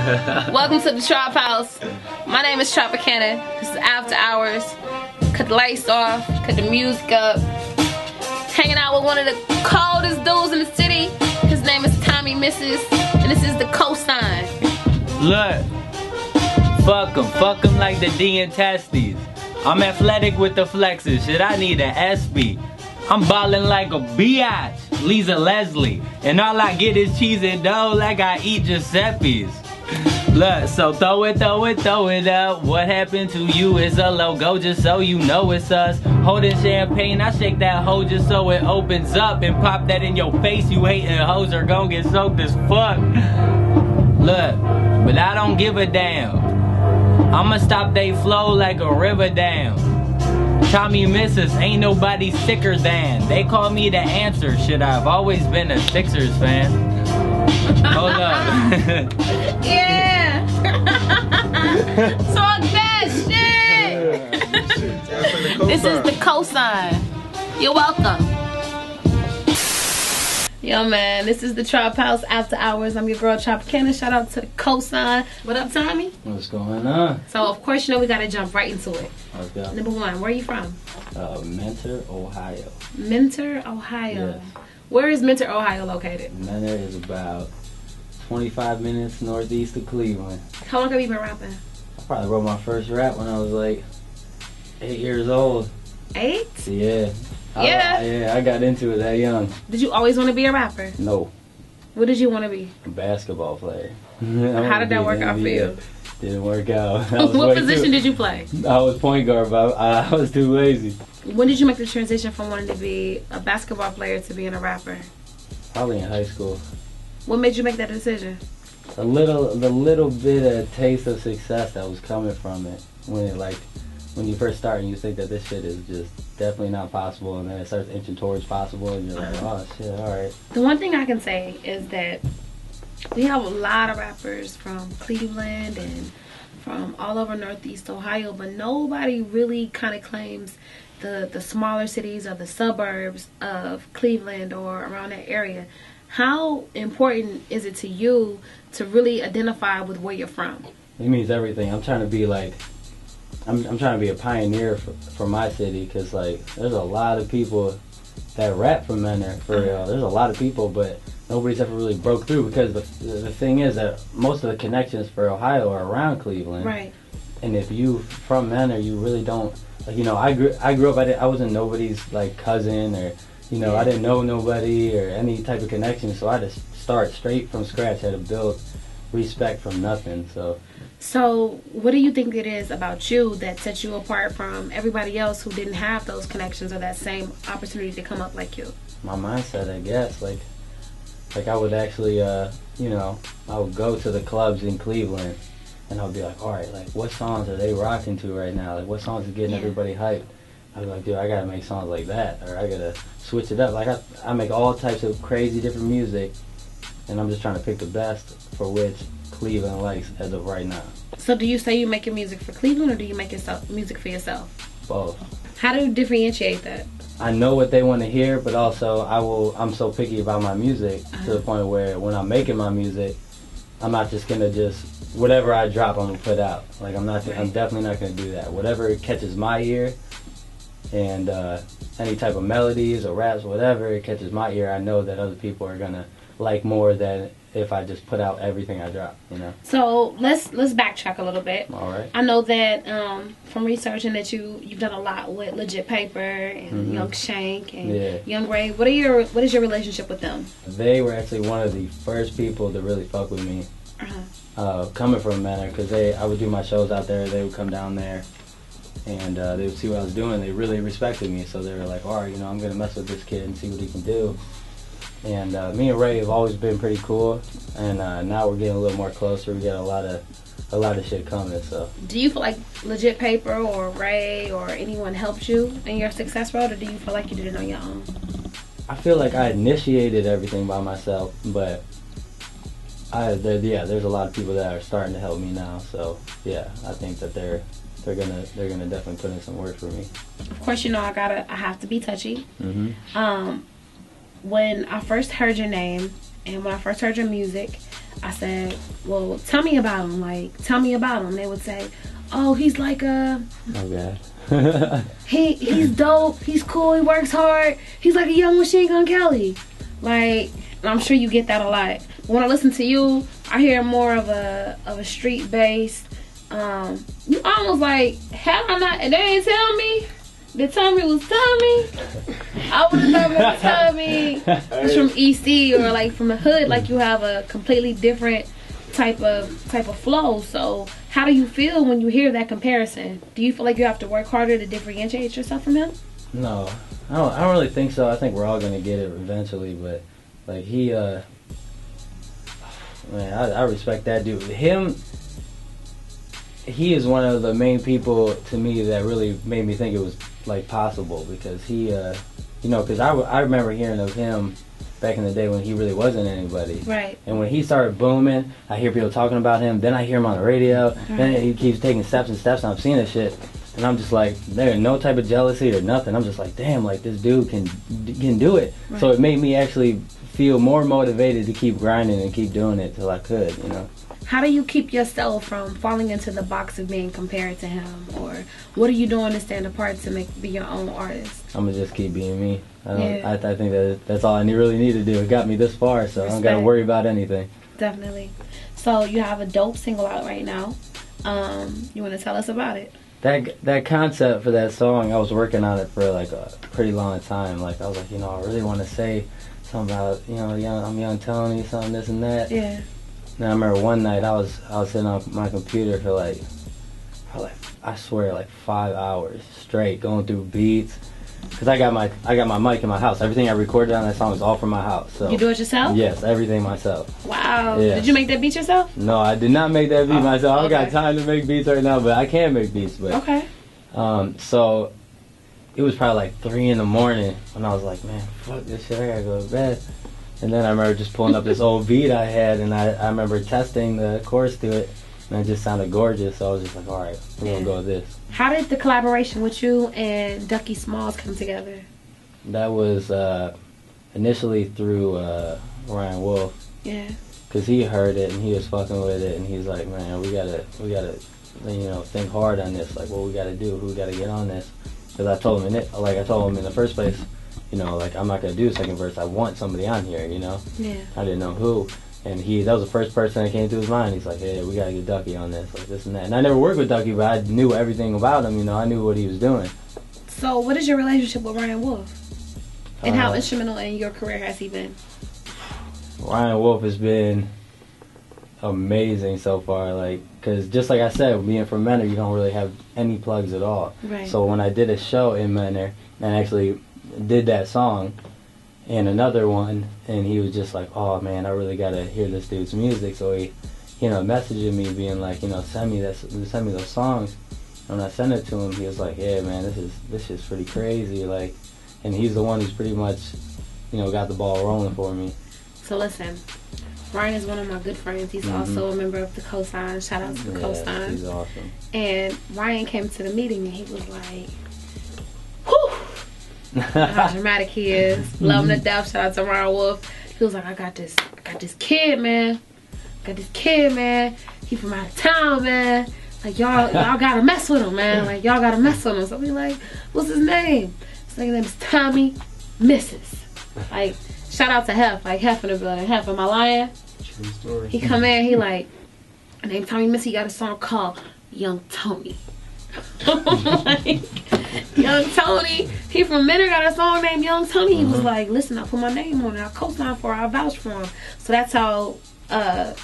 Welcome to the Trophouse. My name is Tropicana. This is After Hours. Cut the lights off, cut the music up. Hanging out with one of the coldest dudes in the city. His name is Tommy Mrs. And this is the cosign. Look, fuck 'em like the D and testes. I'm athletic with the flexes. Shit, I need an SB. I'm ballin' like a biatch, Lisa Leslie. And all I get is cheese and dough like I eat Giuseppe's. Look, so throw it up. What happened to you is a logo, just so you know it's us. Holding champagne, I shake that hoe just so it opens up and pop that in your face. You hating hoes are gon' get soaked as fuck. Look, but I don't give a damn. I'ma stop they flow like a river dam. Tommy Mrs. ain't nobody sicker than. They call me the answer. Shit, I've always been a Sixers fan. Hold up. Yeah. Talk that shit. This is the cosign. You're welcome. Yo man, this is the Trophouse After Hours. I'm your girl Tropicana. Shout out to the cosign. What up, Tommy? What's going on? So of course you know we gotta jump right into it. Let's go. Number one, where are you from? Mentor, Ohio. Mentor, Ohio. Yes. Where is Mentor, Ohio located? Mentor is about 25 minutes northeast of Cleveland. How long have you been rapping? I probably wrote my first rap when I was like 8 years old. 8? Yeah. Yeah. I got into it that young. Did you always want to be a rapper? No. What did you want to be? A basketball player. How did that work out for you? Didn't work out. What position did you play? I was point guard, but I was too lazy. When did you make the transition from wanting to be a basketball player to being a rapper? Probably in high school. What made you make that decision? The little bit of taste of success that was coming from it. When you first start and you think that this shit is just definitely not possible, and then it starts inching towards possible, and you're like, oh shit, alright. The one thing I can say is that we have a lot of rappers from Cleveland and from all over Northeast Ohio, but nobody really kind of claims the smaller cities or the suburbs of Cleveland or around that area. How important is it to you to really identify with where you're from? It means everything. I'm trying to be like, I'm trying to be a pioneer for my city, because like there's a lot of people that rap from Mentor, for real. There's a lot of people, but nobody's ever really broke through, because the thing is that most of the connections for Ohio are around Cleveland. Right. And if you from Mentor, you really don't, like, you know, I grew up, I wasn't nobody's like cousin, or you know, I didn't know nobody or any type of connection, so I had to start straight from scratch. I had to build respect from nothing. So what do you think it is about you that sets you apart from everybody else who didn't have those connections or that same opportunity to come up like you? My mindset, I guess. Like I would actually, you know, I would go to the clubs in Cleveland, and I'll be like, all right, like what songs are they rocking to right now? Like what songs are getting everybody hyped? I'd be like, dude, I gotta make songs like that, or I gotta switch it up. Like I make all types of crazy different music, and I'm just trying to pick the best for which Cleveland likes as of right now. So do you say you're making music for Cleveland, or do you make music for yourself? Both. How do you differentiate that? I know what they want to hear, but also I'm so picky about my music to the point where when I'm making my music, I'm not just gonna whatever I drop, I'm gonna put out. Like I'm definitely not gonna do that. Whatever catches my ear, and any type of melodies or raps, whatever it catches my ear, I know that other people are gonna like more than if I just put out everything I drop, you know. So let's backtrack a little bit. All right. I know that from researching that you've done a lot with Legit Paper and Young Shank and Young Ray. What is your relationship with them? They were actually one of the first people to really fuck with me, coming from Mentor, because I would do my shows out there. They would come down there, and they would see what I was doing. They really respected me, so they were like, all right, you know, I'm gonna mess with this kid and see what he can do. And me and Ray have always been pretty cool, and now we're getting a little more closer. We got a lot of shit coming. So, do you feel like Legit Paper or Ray or anyone helped you in your success road, or do you feel like you did it on your own? I feel like I initiated everything by myself, but there's a lot of people that are starting to help me now. So yeah, I think that they're gonna definitely put in some work for me. Of course, you know I have to be touchy. When I first heard your name and when I first heard your music, I said, well, tell me about him. Like, tell me about him. They would say, oh, he's like a... Oh, God. he's dope. He's cool. He works hard. He's like a young Machine Gun Kelly. Like, and I'm sure you get that a lot. When I listen to you, I hear more of a street bass. You almost like, had I not, and they ain't tell me. They told me it was Tommy. I would have thought it was Tommy. It's from EC or like from the hood. Like you have a completely different type of flow. So how do you feel when you hear that comparison? Do you feel like you have to work harder to differentiate yourself from him? No, I don't really think so. I think we're all gonna get it eventually. But like he, man, I respect that dude. He is one of the main people to me that really made me think it was like possible, because he, you know, because I remember hearing of him back in the day when he really wasn't anybody. Right. And when he started booming, I hear people talking about him. Then I hear him on the radio. Right. Then he keeps taking steps and steps, and I'm seeing this shit. And I'm just like, there's no type of jealousy or nothing. I'm just like, damn, like this dude can do it. Right. So it made me actually feel more motivated to keep grinding and keep doing it till I could, you know. How do you keep yourself from falling into the box of being compared to him? Or what are you doing to stand apart to be your own artist? I'm going to just keep being me. I think that's all I really need to do. It got me this far, so I don't got to worry about anything. Definitely. So you have a dope single out right now. You want to tell us about it? That concept for that song, I was working on it for like a pretty long time. Like I was like, you know, I really want to say something about, you know, I'm young Tony, something this and that. Yeah. And I remember one night I was sitting on my computer for like I swear like 5 hours straight going through beats, because I got my mic in my house. Everything I recorded on that song is all from my house. So you do it yourself? Yes, everything myself. Wow. Yeah. Did you make that beat yourself? No, I did not make that beat myself. I don't got time to make beats right now, but I can make beats. But okay. So it was probably like 3 in the morning when I was like, man, fuck this shit, I gotta go to bed. And then I remember just pulling up this old beat I had, and I remember testing the chorus to it, and it just sounded gorgeous. So I was just like, all right, we're gonna go with this. How did the collaboration with you and Ducky Smalls come together? That was initially through Ryan Wolf. Yeah. Cause he heard it and he was fucking with it, and he's like, man, we gotta, you know, think hard on this. Like, what we gotta do, who gotta get on this? Because I told him in the first place, you know, like, I'm not gonna do a second verse. I want somebody on here, you know. Yeah. I didn't know who, and that was the first person that came to his mind. He's like, hey, we gotta get Ducky on this, like this and that. And I never worked with Ducky, but I knew everything about him. You know, I knew what he was doing. So, what is your relationship with Ryan Wolf, and how instrumental in your career has he been? Ryan Wolf has been amazing so far, like, because just like I said, being from Menor, you don't really have any plugs at all. Right. So when I did a show in Menor and actually did that song and another one, and he was just like, oh man, I really gotta hear this dude's music. So he, you know, messaging me being like, you know, send me those songs. And when I sent it to him, he was like, yeah man, this is pretty crazy, like, and he's the one who's pretty much, you know, got the ball rolling for me. So listen, Ryan is one of my good friends. He's also a member of the Cosign. Shout out to the Cosign. He's awesome. And Ryan came to the meeting and he was like, whew, how dramatic he is. Love him to death. Shout out to Ryan Wolf. He was like, I got this kid, man. He from out of town, man. Like, y'all gotta mess with him, man. Like, y'all gotta mess with him. So we like, what's his name? His name is Tommy Mrs. Like, shout out to Hef. Like, Hef in the building. Hef, am I lying? True story. He come in, he like, my name Tommy Missy, he got a song called Young Tony. Like, Young Tony. He from Menor got a song named Young Tony. He was like, listen, I put my name on it. I co-signed for it. I vouched for him. So that's how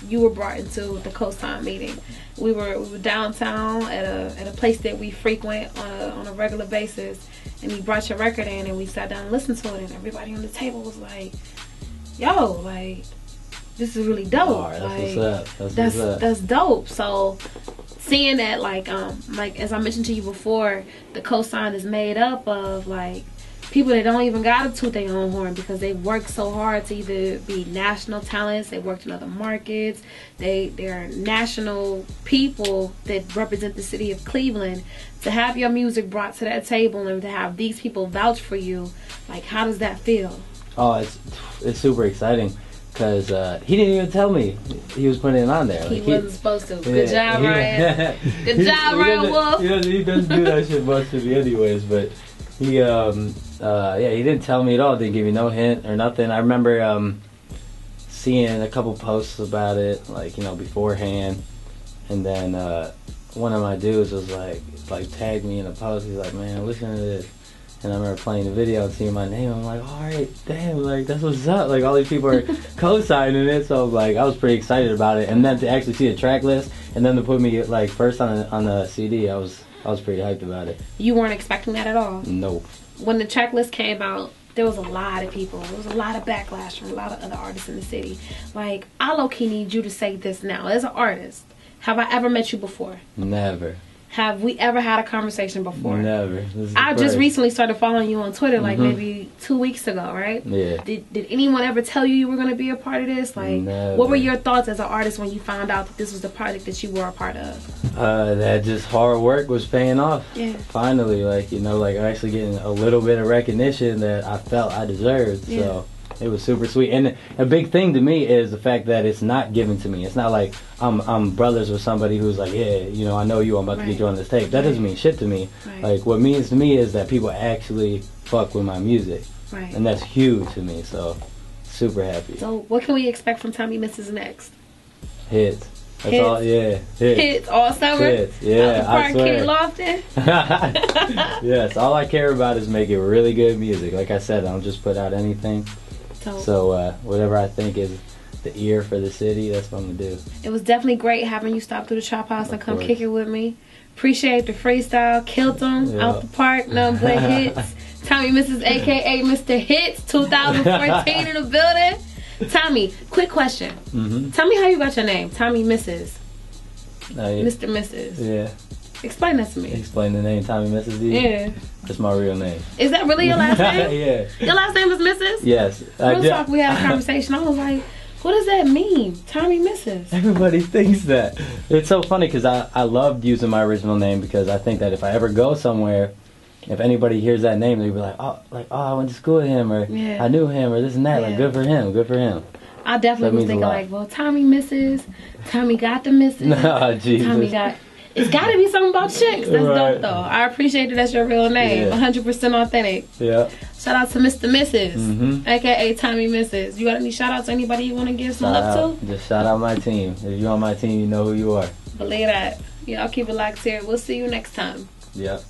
you were brought into the co-sign meeting. We were downtown at a place that we frequent on a regular basis, and he brought your record in, and we sat down and listened to it, and everybody on the table was like, yo, like, this is really dope. All right, that's what's up. That's dope. So seeing that, like as I mentioned to you before, the cosign is made up of like people that don't even gotta toot their own horn because they work so hard to either be national talents, they worked in other markets, they're national people that represent the city of Cleveland. To have your music brought to that table and to have these people vouch for you, like, how does that feel? Oh, it's super exciting. Cause he didn't even tell me he was putting it on there. He wasn't supposed to. Good job, Ryan. Good job, Ryan Wolf. He doesn't do that shit much to me, anyways. But he, he didn't tell me at all. Didn't give me no hint or nothing. I remember seeing a couple posts about it, like beforehand, and then one of my dudes was like tagged me in a post. He's like, "Man, listen to this." And I remember playing the video and seeing my name. I'm like, all right, damn, like that's what's up. Like all these people are co-signing it, so like I was pretty excited about it. And then to actually see a track list, and then to put me like first on the CD, I was pretty hyped about it. You weren't expecting that at all? No. When the track list came out, there was a lot of people. There was a lot of backlash from a lot of other artists in the city. Like, I low-key need you to say this now. As an artist, have I ever met you before? Never. Have we ever had a conversation before? Never. I just recently started following you on Twitter, like maybe 2 weeks ago, right? Yeah. Did anyone ever tell you were going to be a part of this? Like, Never. What were your thoughts as an artist when you found out that this was the project that you were a part of? That just hard work was paying off. Yeah. Finally, like like actually getting a little bit of recognition that I felt I deserved. Yeah. So it was super sweet. And a big thing to me is the fact that it's not given to me. It's not like I'm brothers with somebody who's like, yeah, I know you, I'm about to get you on this tape. That doesn't mean shit to me. Right. Like, what means to me is that people actually fuck with my music. Right. And that's huge to me, so super happy. So what can we expect from Tommy Misses next? Hits. That's Hits. all, yeah. Hits all summer? Hits, yeah, I swear. Lofton? Yes, all I care about is making really good music. Like I said, I don't just put out anything. So whatever I think is the ear for the city, that's what I'm going to do. It was definitely great having you stop through the Trophouse and come kick it with me. Appreciate the freestyle. Killed them out the park. Nothing but hits. Tommy Misses, a.k.a. Mr. Hits, 2014 in the building. Tommy, quick question. Tell me how you got your name. Tommy Misses. Mr. Misses. Yeah. Explain that to me. Explain the name Tommy Misses. Yeah. That's my real name. Is that really your last name? Yeah. Your last name is Mrs.? Yes. Real talk, we had a conversation. I was like, what does that mean? Tommy Misses. Everybody thinks that. It's so funny because I loved using my original name because I think that if I ever go somewhere, if anybody hears that name, they'd be like, oh, I went to school with him, or I knew him, or this and that. Like, good for him, good for him. I definitely was thinking like, well, Tommy Misses, Tommy got the misses. No, Jesus. Tommy got... It's got to be something about chicks. That's dope, though. I appreciate that that's your real name. 100% authentic. Yeah. Shout out to Mr. Misses, a.k.a. Tommy Misses. You got any shout outs to anybody you want to give some love to? Just shout out my team. If you're on my team, you know who you are. Believe that. Y'all keep it locked here. We'll see you next time. Yep.